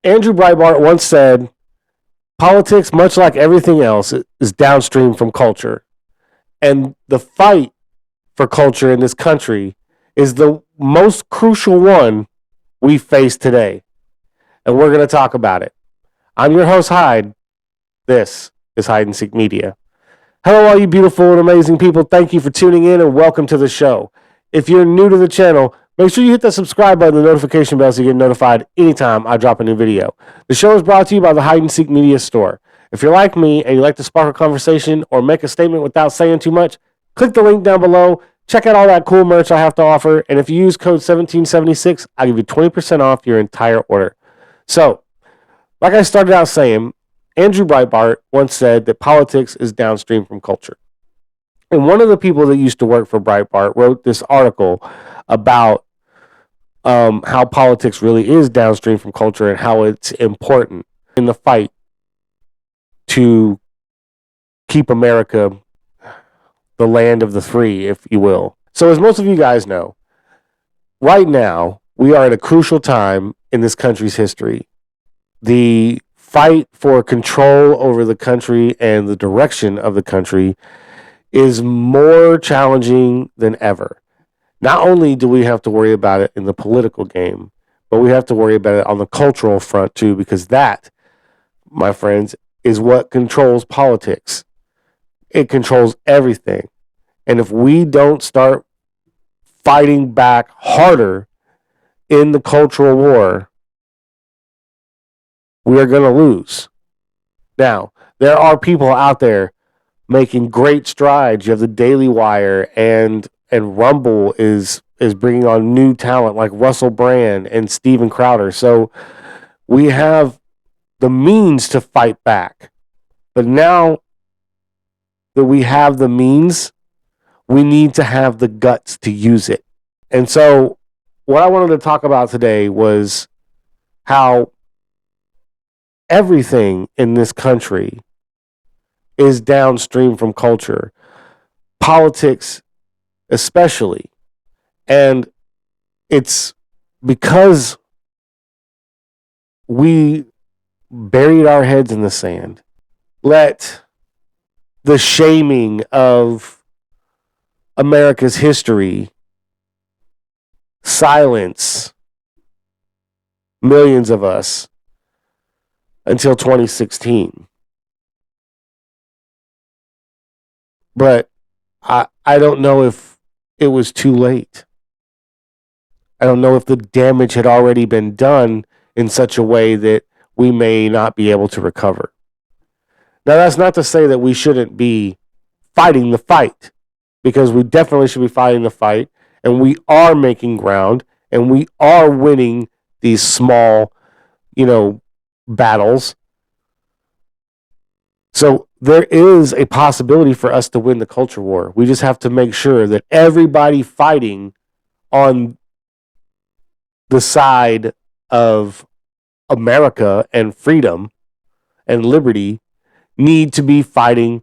Andrew Breitbart once said, politics, much like everything else, is downstream from culture. And the fight for culture in this country is the most crucial one we face today. And we're going to talk about it. I'm your host, Hyde. This is Hide and Seek Media. Hello, all you beautiful and amazing people. Thank you for tuning in and welcome to the show. If you're new to the channel, make sure you hit the subscribe button and the notification bell so you get notified anytime I drop a new video. The show is brought to you by the Hide and Seek Media Store. If you're like me and you like to spark a conversation or make a statement without saying too much, click the link down below. Check out all that cool merch I have to offer. And if you use code 1776, I'll give you 20% off your entire order. So, like I started out saying, Andrew Breitbart once said that politics is downstream from culture. And one of the people that used to work for Breitbart wrote this article about how politics really is downstream from culture and how it's important in the fight to keep America the land of the free, if you will. So as most of you guys know, right now, we are at a crucial time in this country's history. The fight for control over the country and the direction of the country is more challenging than ever. Not only do we have to worry about it in the political game, but we have to worry about it on the cultural front too, because that, my friends, is what controls politics. It controls everything. And if we don't start fighting back harder in the cultural war, we are going to lose. Now, there are people out there making great strides. You have the Daily Wire and Rumble is bringing on new talent like Russell Brand and Steven Crowder. So we have the means to fight back. But now that we have the means, we need to have the guts to use it. And so what I wanted to talk about today was how everything in this country is downstream from culture, politics especially. And it's because we buried our heads in the sand, let the shaming of America's history silence millions of us until 2016. But I don't know if it was too late. I don't know if the damage had already been done in such a way that we may not be able to recover. Now, that's not to say that we shouldn't be fighting the fight, because we definitely should be fighting the fight, and we are making ground, and we are winning these small, battles. So there is a possibility for us to win the culture war. We just have to make sure that everybody fighting on the side of America and freedom and liberty need to be fighting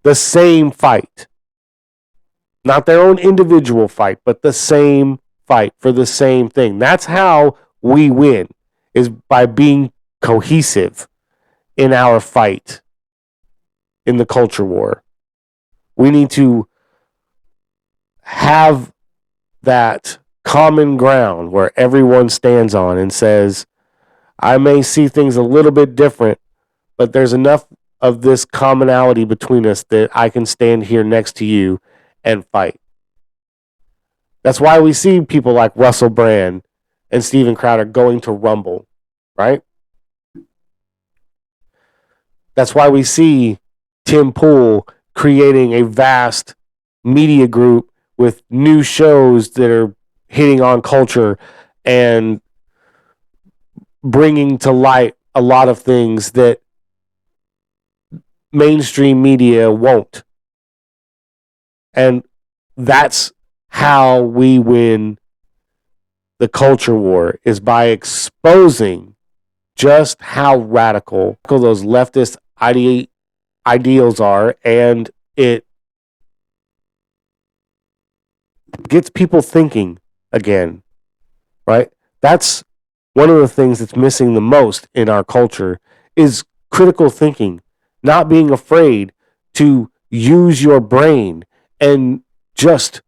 the same fight. Not their own individual fight, but the same fight for the same thing. That's how we win, is by being cohesive in our fight in the culture war. We need to have that common ground where everyone stands on and says, I may see things a little bit different, but there's enough of this commonality between us that I can stand here next to you and fight. That's why we see people like Russell Brand and Steven Crowder going to Rumble, right? That's why we see Tim Pool creating a vast media group with new shows that are hitting on culture and bringing to light a lot of things that mainstream media won't. And that's how we win the culture war, is by exposing just how radical those leftist ideals are, and it gets people thinking again, right? That's one of the things that's missing the most in our culture is critical thinking, not being afraid to use your brain and just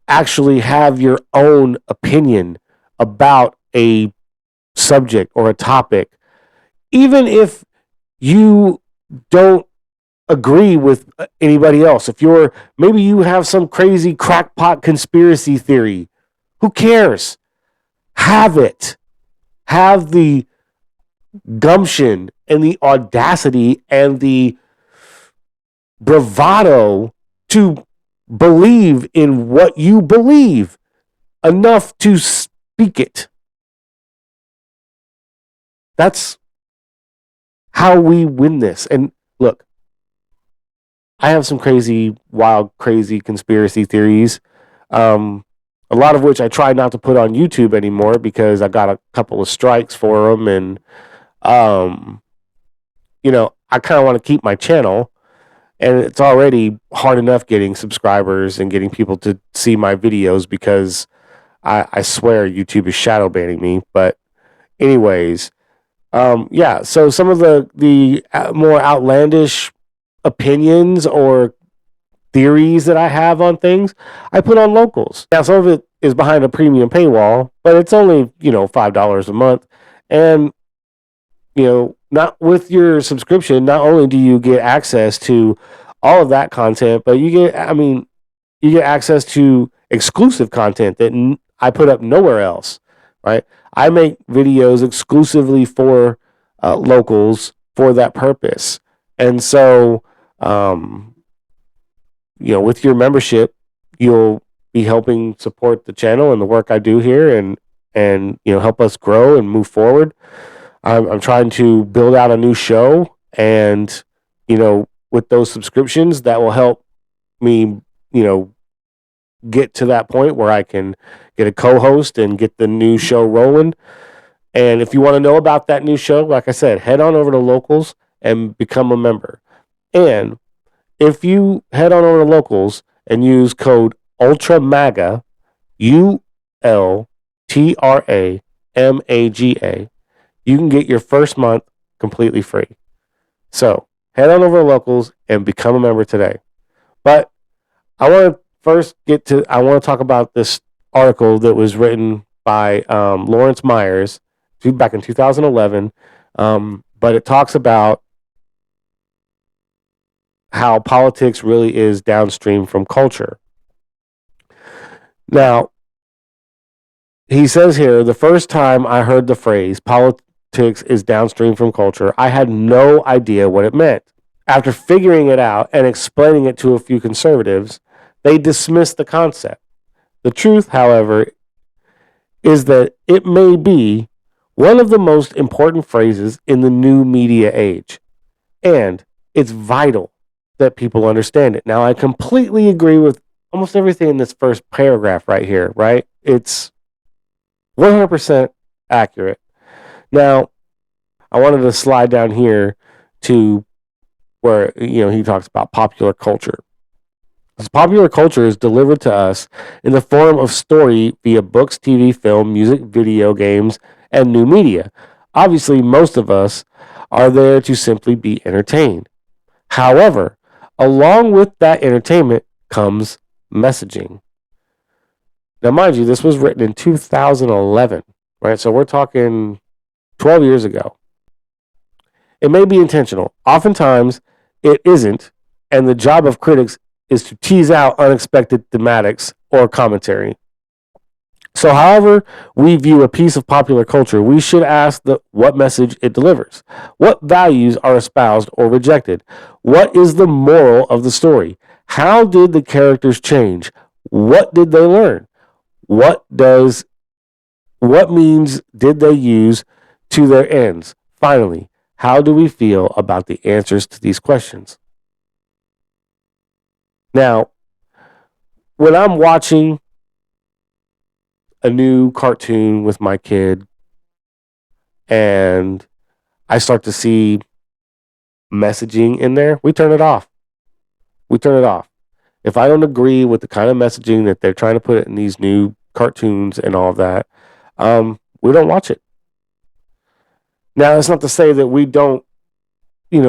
actually have your own opinion about a subject or a topic, even if you don't agree with anybody else. If maybe you have some crazy crackpot conspiracy theory, who cares? Have it. Have the gumption and the audacity and the bravado to believe in what you believe enough to speak it. That's how we win this. And look, I have some crazy, wild, crazy conspiracy theories. A lot of which I try not to put on YouTube anymore because I got a couple of strikes for them. And, I kind of want to keep my channel. And it's already hard enough getting subscribers and getting people to see my videos because I swear YouTube is shadow banning me. But anyways, so some of the more outlandish opinions or theories that I have on things, I put on locals. Now, some of it is behind a premium paywall, but it's only, $5 a month. And, not with your subscription, not only do you get access to all of that content, but you get access to exclusive content that I put up nowhere else, right? I make videos exclusively for locals for that purpose. And so, with your membership, you'll be helping support the channel and the work I do here and help us grow and move forward. I'm trying to build out a new show, and, with those subscriptions, that will help me, get to that point where I can get a co-host and get the new show rolling. And if you want to know about that new show, like I said, head on over to Locals and become a member. And if you head on over to Locals and use code ULTRAMAGA, ULTRAMAGA, you can get your first month completely free. So head on over to Locals and become a member today. But I want to talk about this article that was written by Lawrence Myers back in 2011. But it talks about how politics really is downstream from culture. Now, he says here, the first time I heard the phrase politics is downstream from culture, I had no idea what it meant. After figuring it out and explaining it to a few conservatives, they dismissed the concept. The truth, however, is that it may be one of the most important phrases in the new media age, and it's vital that people understand it. Now, I completely agree with almost everything in this first paragraph right here, right? It's 100% accurate. Now, I wanted to slide down here to where, he talks about popular culture. This popular culture is delivered to us in the form of story via books, TV, film, music, video games, and new media. Obviously, most of us are there to simply be entertained. However, along with that entertainment comes messaging. Now, mind you, this was written in 2011, right? So we're talking 12 years ago. It may be intentional. Oftentimes, it isn't, and the job of critics is to tease out unexpected thematics or commentary. So, however we view a piece of popular culture, we should ask what message it delivers. What values are espoused or rejected? What is the moral of the story? How did the characters change? What did they learn? What means did they use to their ends? Finally, how do we feel about the answers to these questions? Now, when I'm watching a new cartoon with my kid and I start to see messaging in there, we turn it off. If I don't agree with the kind of messaging that they're trying to put in these new cartoons and all of that, we don't watch it. Now, that's not to say that we don't,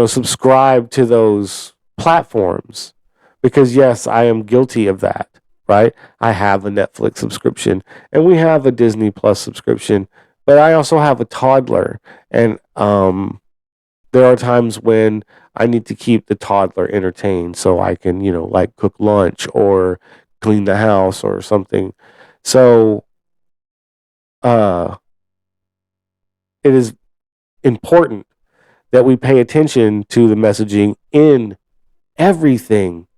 subscribe to those platforms, because yes, I am guilty of that, right? I have a Netflix subscription and we have a Disney Plus subscription, but I also have a toddler, and there are times when I need to keep the toddler entertained so I can, like cook lunch or clean the house or something. So, uh, it is important that we pay attention to the messaging in everything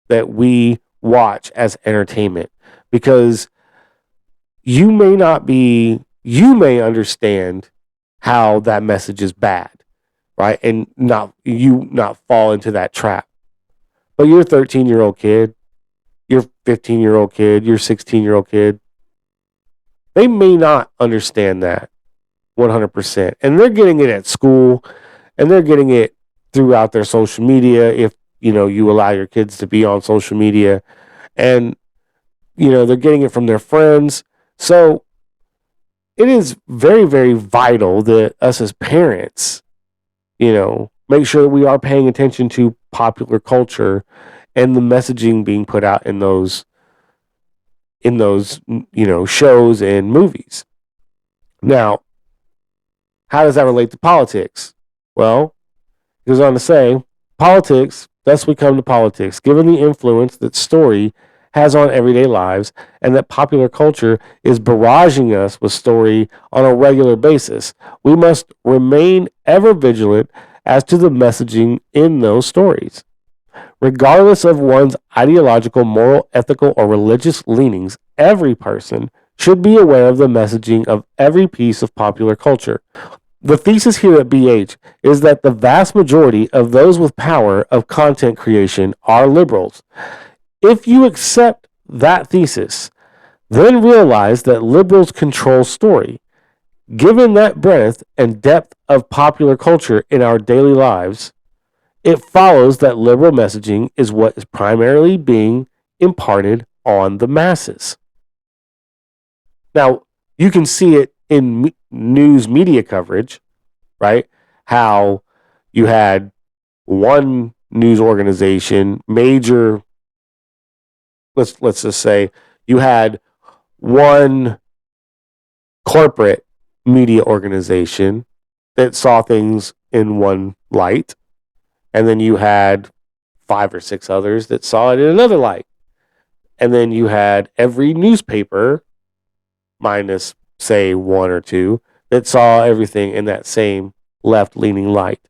that we watch as entertainment, because you may understand how that message is bad, right? And not fall into that trap. But your 13-year-old kid, your 15-year-old kid, your 16-year-old kid, they may not understand that 100%. And they're getting it at school, and they're getting it throughout their social media, if you allow your kids to be on social media, and they're getting it from their friends. So it is very, very vital that us as parents, make sure that we are paying attention to popular culture and the messaging being put out in those shows and movies. Now, how does that relate to politics? Well, it goes on to say, politics, thus we come to politics, given the influence that story has on everyday lives, and that popular culture is barraging us with story on a regular basis. We must remain ever vigilant as to the messaging in those stories. Regardless of one's ideological, moral, ethical, or religious leanings, every person should be aware of the messaging of every piece of popular culture. The thesis here at BH is that the vast majority of those with power of content creation are liberals. If you accept that thesis, then realize that liberals control story. Given that breadth and depth of popular culture in our daily lives, it follows that liberal messaging is what is primarily being imparted on the masses. Now, you can see it in news media coverage, right? How you had one news organization, major, let's just say you had one corporate media organization that saw things in one light, and then you had 5 or 6 others that saw it in another light. And then you had every newspaper, minus, say, 1 or 2, that saw everything in that same left-leaning light,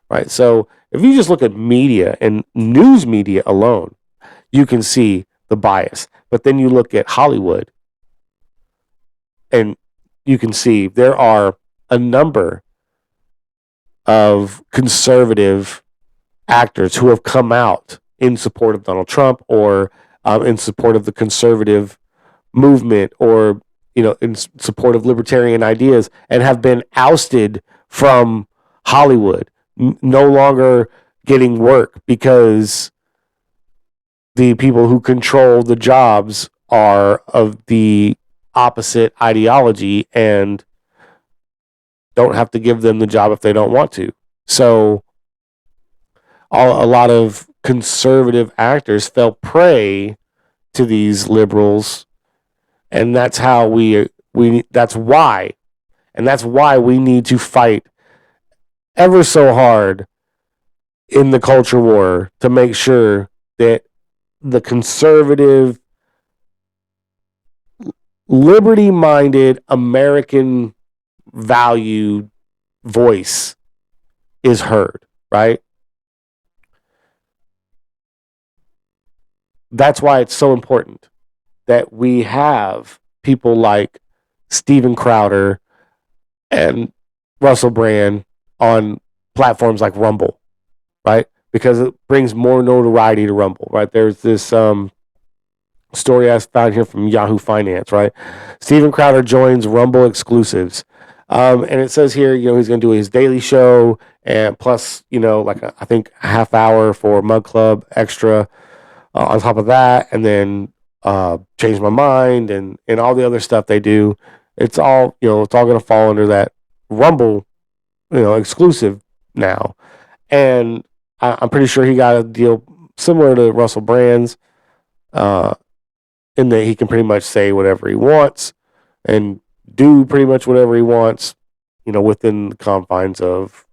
right? So if you just look at media and news media alone, you can see the bias. But then you look at Hollywood, and you can see there are a number of conservative actors who have come out in support of Donald Trump, or in support of the conservative movement, or in support of libertarian ideas, and have been ousted from Hollywood, no longer getting work because the people who control the jobs are of the opposite ideology and don't have to give them the job if they don't want to. So a lot of conservative actors fell prey to these liberals, and that's how that's why we need to fight ever so hard in the culture war to make sure that the conservative, liberty-minded, American value voice is heard, right? That's why it's so important that we have people like Steven Crowder and Russell Brand on platforms like Rumble, right? Because it brings more notoriety to Rumble, right? There's this story I found here from Yahoo Finance, right? Steven Crowder joins Rumble exclusives. And it says here, he's going to do his daily show, and plus, I think a half hour for Mug Club extra on top of that, and then Change My Mind, and all the other stuff they do. It's all, it's all going to fall under that Rumble, exclusive now. And I'm pretty sure he got a deal similar to Russell Brand's, uh, in that he can pretty much say whatever he wants and do pretty much whatever he wants, within the confines of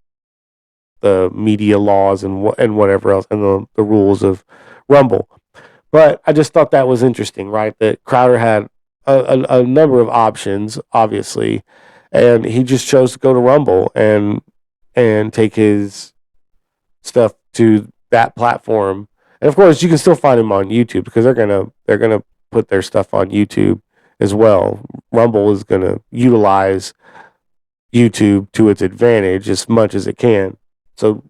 the media laws and whatever else, and the rules of Rumble. But I just thought that was interesting, right? That Crowder had a number of options, obviously, and he just chose to go to Rumble and take his stuff to that platform. And of course, you can still find him on YouTube because they're gonna put their stuff on YouTube as well. Rumble is gonna utilize YouTube to its advantage as much as it can. So,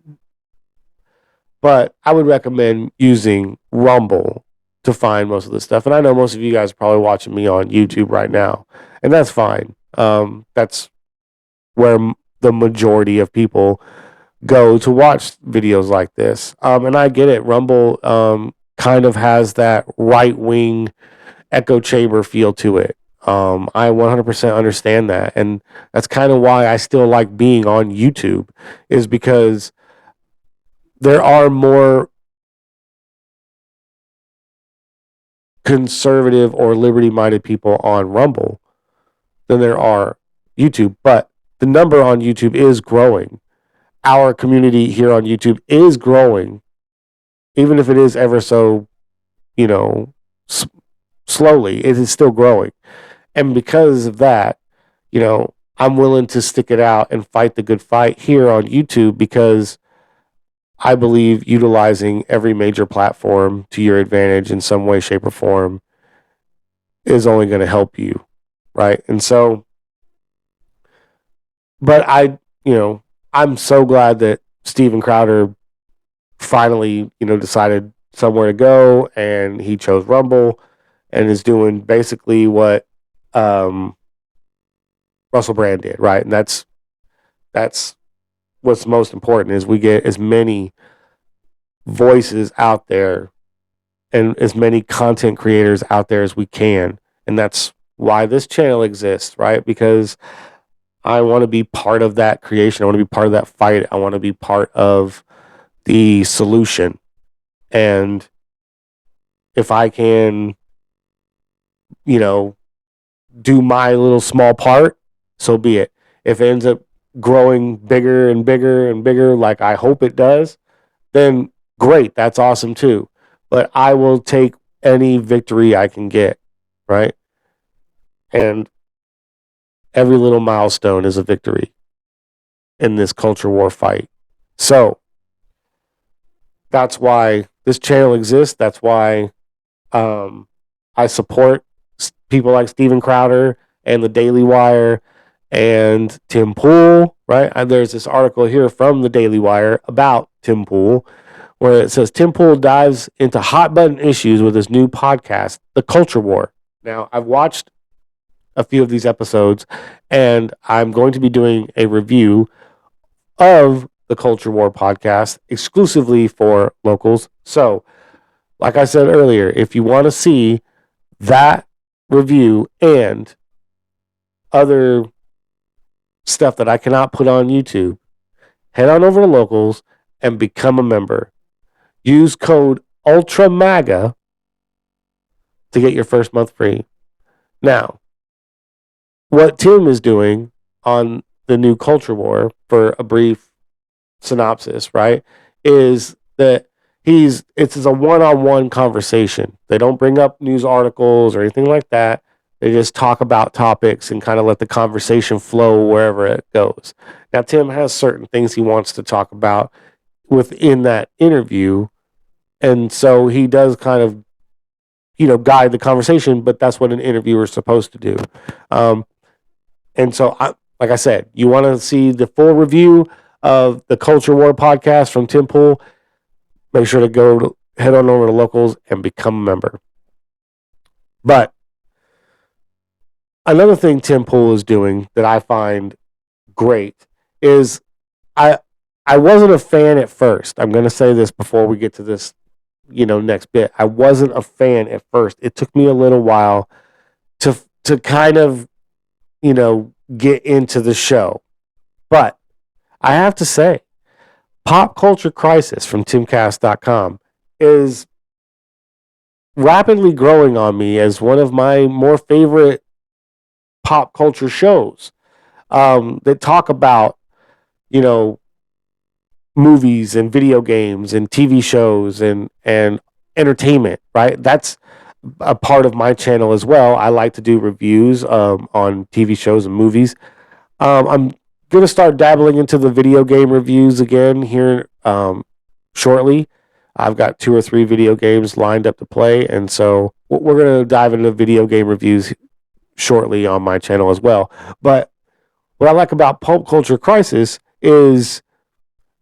but I would recommend using Rumble to find most of this stuff. And I know most of you guys are probably watching me on YouTube right now, and that's fine. That's where the majority of people go to watch videos like this. And I get it. Rumble kind of has that right wing echo chamber feel to it. I 100% understand that. And that's kind of why I still like being on YouTube, is because there are more conservative or liberty minded people on Rumble than there are YouTube. But the number on YouTube is growing. Our community here on YouTube is growing, even if it is ever so, you know, slowly, it is still growing. And because of that, I'm willing to stick it out and fight the good fight here on YouTube, because I believe utilizing every major platform to your advantage in some way, shape, or form is only going to help you, right? And so, but I'm so glad that Steven Crowder finally, decided somewhere to go, and he chose Rumble and is doing basically what Russell Brand did, right? And that's what's most important, is we get as many voices out there and as many content creators out there as we can. And that's why this channel exists, right? Because I want to be part of that creation. I want to be part of that fight. I want to be part of the solution. And if I can, do my little small part, so be it. If it ends up growing bigger and bigger and bigger, like I hope it does, then great. That's awesome too. But I will take any victory I can get, right? And every little milestone is a victory in this culture war fight. So that's why this channel exists. That's why I support people like Steven Crowder and the Daily Wire and Tim Pool, right? And there's this article here from the Daily Wire about Tim Pool, where it says Tim Pool dives into hot button issues with his new podcast, The Culture War. Now, I've watched a few of these episodes, and I'm going to be doing a review of the Culture War podcast exclusively for locals. So, like I said earlier, if you want to see that review and other stuff that I cannot put on YouTube, head on over to locals and become a member. Use code ULTRAMAGA to get your first month free. Now, what Tim is doing on the new Culture War, for a brief synopsis, right, is that it's a one-on-one conversation. They don't bring up news articles or anything like that. They just talk about topics and kind of let the conversation flow wherever it goes. Now, Tim has certain things he wants to talk about within that interview, and so he does kind of, guide the conversation, but that's what an interviewer is supposed to do. And so, like I said, you want to see the full review of the Culture War podcast from Tim Pool, make sure to head on over to locals and become a member. But another thing Tim Pool is doing that I find great is I wasn't a fan at first. I'm going to say this before we get to this, next bit. I wasn't a fan at first. It took me a little while to kind of get into the show. But I have to say, Pop Culture Crisis from timcast.com is rapidly growing on me as one of my more favorite pop culture shows that talk about, you know, movies and video games and TV shows and entertainment, right? That's a part of my channel as well. I like to do reviews on TV shows and movies. I'm going to start dabbling into the video game reviews again here shortly. I've got 2 or 3 video games lined up to play, and so we're going to dive into video game reviews shortly on my channel as well. But what I like about Pulp Culture Crisis is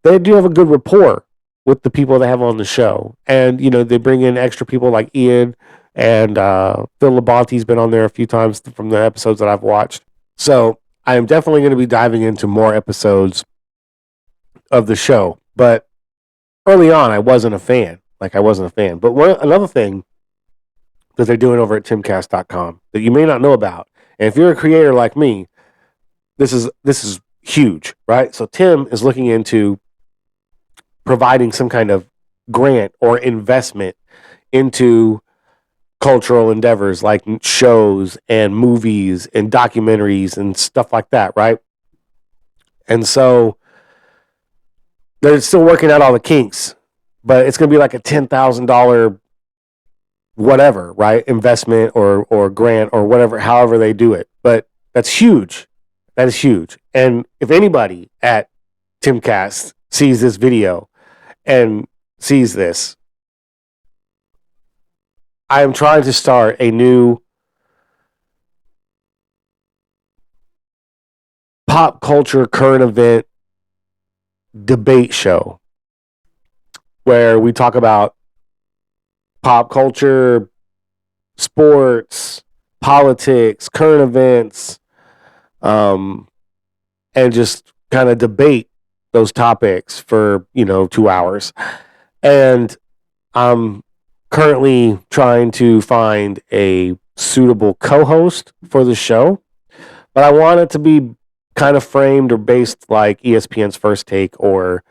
they do have a good rapport with the people they have on the show, and they bring in extra people like Ian and Phil Labonte's been on there a few times from the episodes that I've watched. So I am definitely going to be diving into more episodes of the show. But early on, I wasn't a fan. But another thing that they're doing over at timcast.com that you may not know about, and if you're a creator like me, this is huge, right? So Tim is looking into providing some kind of grant or investment into cultural endeavors like shows and movies and documentaries and stuff like that, right? And so they're still working out all the kinks, but it's going to be like a $10,000 whatever, right? Investment or grant or whatever, however they do it. But that's huge. That is huge. And if anybody at Timcast sees this video and sees this, I am trying to start a new pop culture current event debate show where we talk about pop culture, sports, politics, current events, and just kind of debate those topics for 2 hours. And I'm currently trying to find a suitable co-host for the show, but I want it to be kind of framed or based like ESPN's First Take or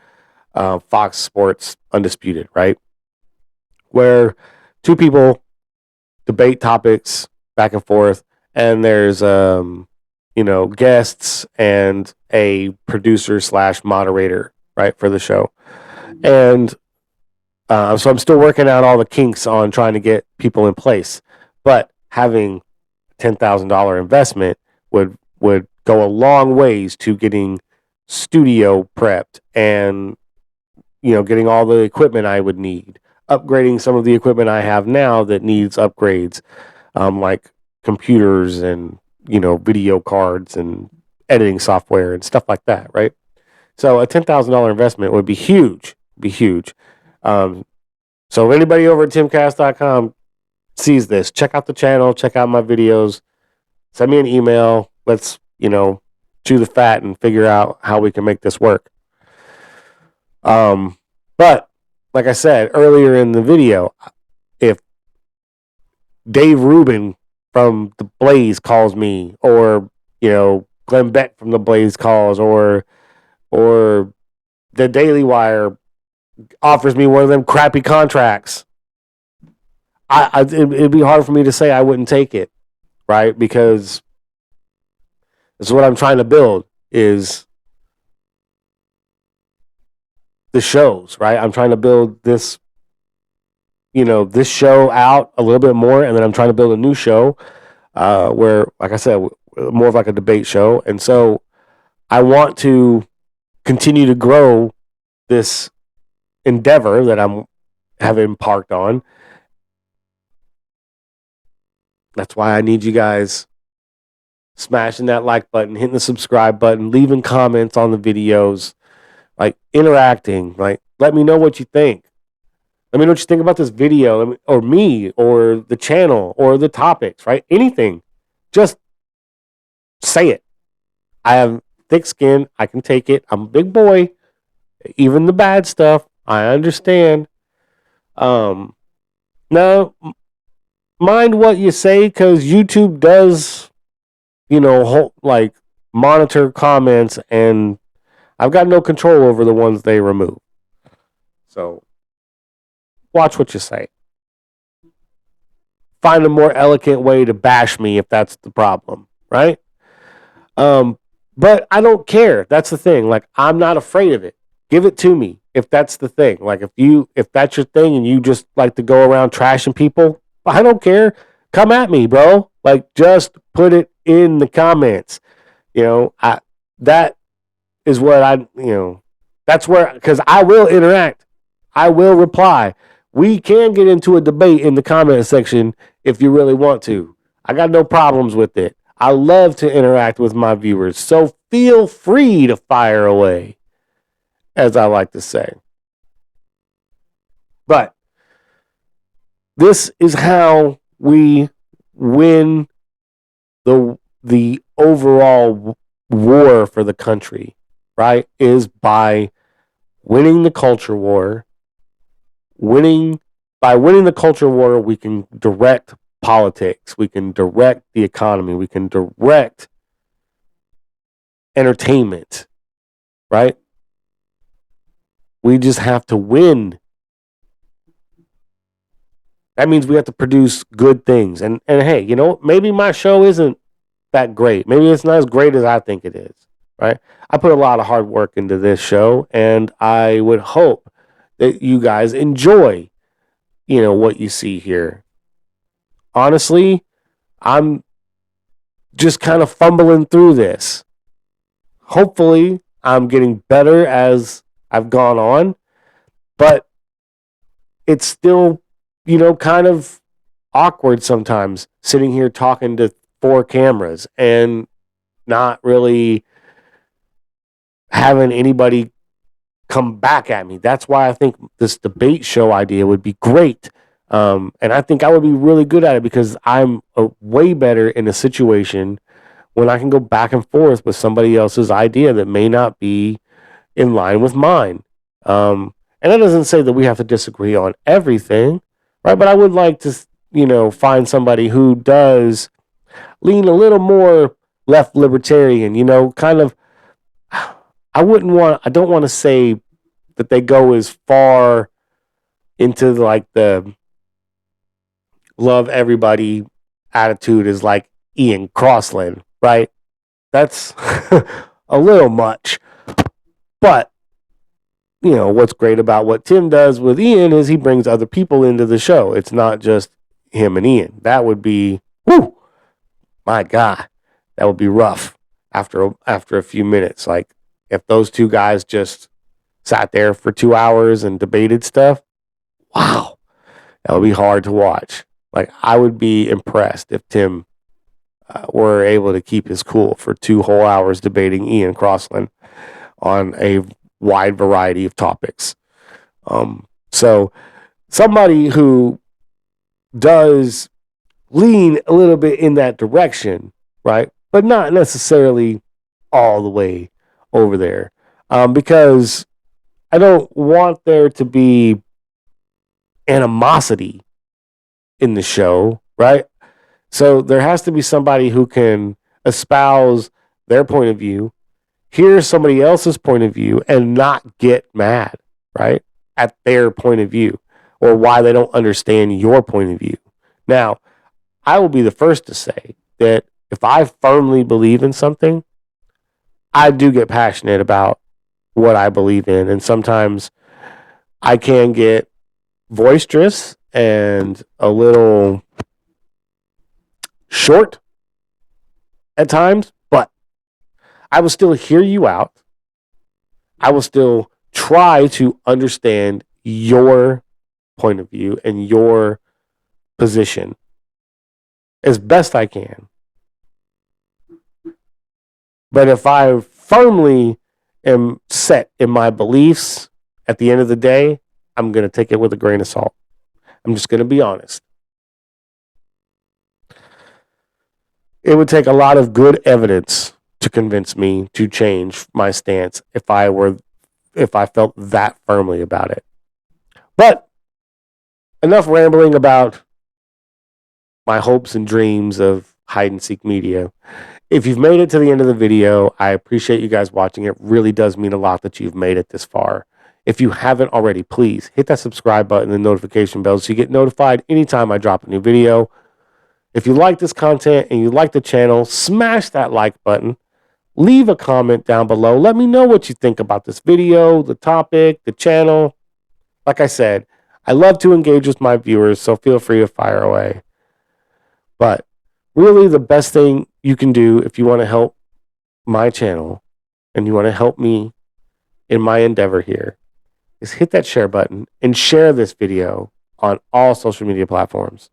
Fox Sports Undisputed, right? Where 2 people debate topics back and forth, and there's guests and a producer / moderator, right, for the show. And so I'm still working out all the kinks on trying to get people in place, but having $10,000 investment would go a long ways to getting studio prepped and getting all the equipment I would need, upgrading some of the equipment I have now that needs upgrades, like computers and video cards and editing software and stuff like that, right? So a $10,000 investment would be huge. So if anybody over at timcast.com sees this, check out the channel, check out my videos, send me an email. Let's, chew the fat and figure out how we can make this work. But like I said earlier in the video, if Dave Rubin from The Blaze calls me, or, Glenn Beck from The Blaze calls, or the Daily Wire offers me one of them crappy contracts, it'd be hard for me to say I wouldn't take it, right? Because it's what I'm trying to build is the shows, right? I'm trying to build this, this show out a little bit more, and then I'm trying to build a new show where, like I said, more of like a debate show. And so I want to continue to grow this endeavor that I'm have embarked on. That's why I need you guys smashing that like button, hitting the subscribe button, leaving comments on the videos, like interacting, like let me know what you think. Let me know what you think about this video, or me, or the channel, or the topics, right? Anything. Just say it. I have thick skin. I can take it. I'm a big boy. Even the bad stuff, I understand. Now, mind what you say, because YouTube does like monitor comments, and I've got no control over the ones they remove. So watch what you say. Find a more elegant way to bash me if that's the problem, right? But I don't care. That's the thing. Like, I'm not afraid of it. Give it to me if that's the thing. Like, if that's your thing and you just like to go around trashing people, I don't care. Come at me, bro. Like, just put it in the comments. That is what that's where, because I will interact. I will reply. We can get into a debate in the comment section if you really want to. I got no problems with it. I love to interact with my viewers. So feel free to fire away, as I like to say. But this is how we win the overall war for the country, right? Is by winning the culture war. By winning the culture war, we can direct politics, we can direct the economy, we can direct entertainment, right? We just have to win. That means we have to produce good things. And hey, maybe my show isn't that great. Maybe it's not as great as I think it is, right? I put a lot of hard work into this show, and I would hope that you guys enjoy, what you see here. Honestly, I'm just kind of fumbling through this. Hopefully, I'm getting better as I've gone on, but it's still, kind of awkward sometimes sitting here talking to 4 cameras and not really having anybody come back at me. That's why I think this debate show idea would be great. And I think I would be really good at it because I'm way better in a situation when I can go back and forth with somebody else's idea that may not be in line with mine. And that doesn't say that we have to disagree on everything, right? But I would like to, find somebody who does lean a little more left libertarian, kind of. I don't want to say that they go as far into like the love everybody attitude as like Ian Crossland, right? That's a little much. But, what's great about what Tim does with Ian is he brings other people into the show. It's not just him and Ian. That would be, my God, that would be rough after a few minutes. Like, if those two guys just sat there for 2 hours and debated stuff, wow, that would be hard to watch. Like, I would be impressed if Tim were able to keep his cool for 2 whole hours debating Ian Crossland on a wide variety of topics. So somebody who does lean a little bit in that direction, right? But not necessarily all the way over there. Because I don't want there to be animosity in the show, right? So there has to be somebody who can espouse their point of view, hear somebody else's point of view, and not get mad, right? At their point of view or why they don't understand your point of view. Now, I will be the first to say that if I firmly believe in something, I do get passionate about what I believe in. And sometimes I can get boisterous and a little short at times, but I will still hear you out. I will still try to understand your point of view and your position as best I can. But if I firmly am set in my beliefs, at the end of the day, I'm going to take it with a grain of salt. I'm just going to be honest. It would take a lot of good evidence to convince me to change my stance if I felt that firmly about it. But enough rambling about my hopes and dreams of hide and seek media. If you've made it to the end of the video, I appreciate you guys watching. It really does mean a lot that you've made it this far. If you haven't already, please hit that subscribe button and notification bell so you get notified anytime I drop a new video. If you like this content and you like the channel, smash that like button. Leave a comment down below. Let me know what you think about this video, the topic, the channel. Like I said, I love to engage with my viewers, so feel free to fire away. But really, the best thing you can do if you want to help my channel and you want to help me in my endeavor here is hit that share button and share this video on all social media platforms.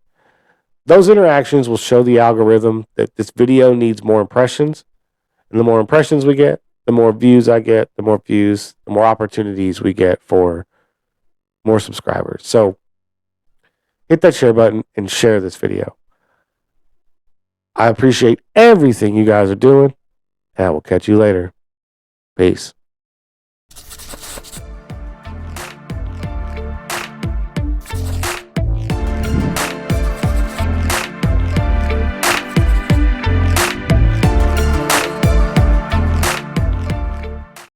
Those interactions will show the algorithm that this video needs more impressions. And the more impressions we get, the more views I get, the more views, the more opportunities we get for more subscribers. So hit that share button and share this video. I appreciate everything you guys are doing, and I will catch you later. Peace.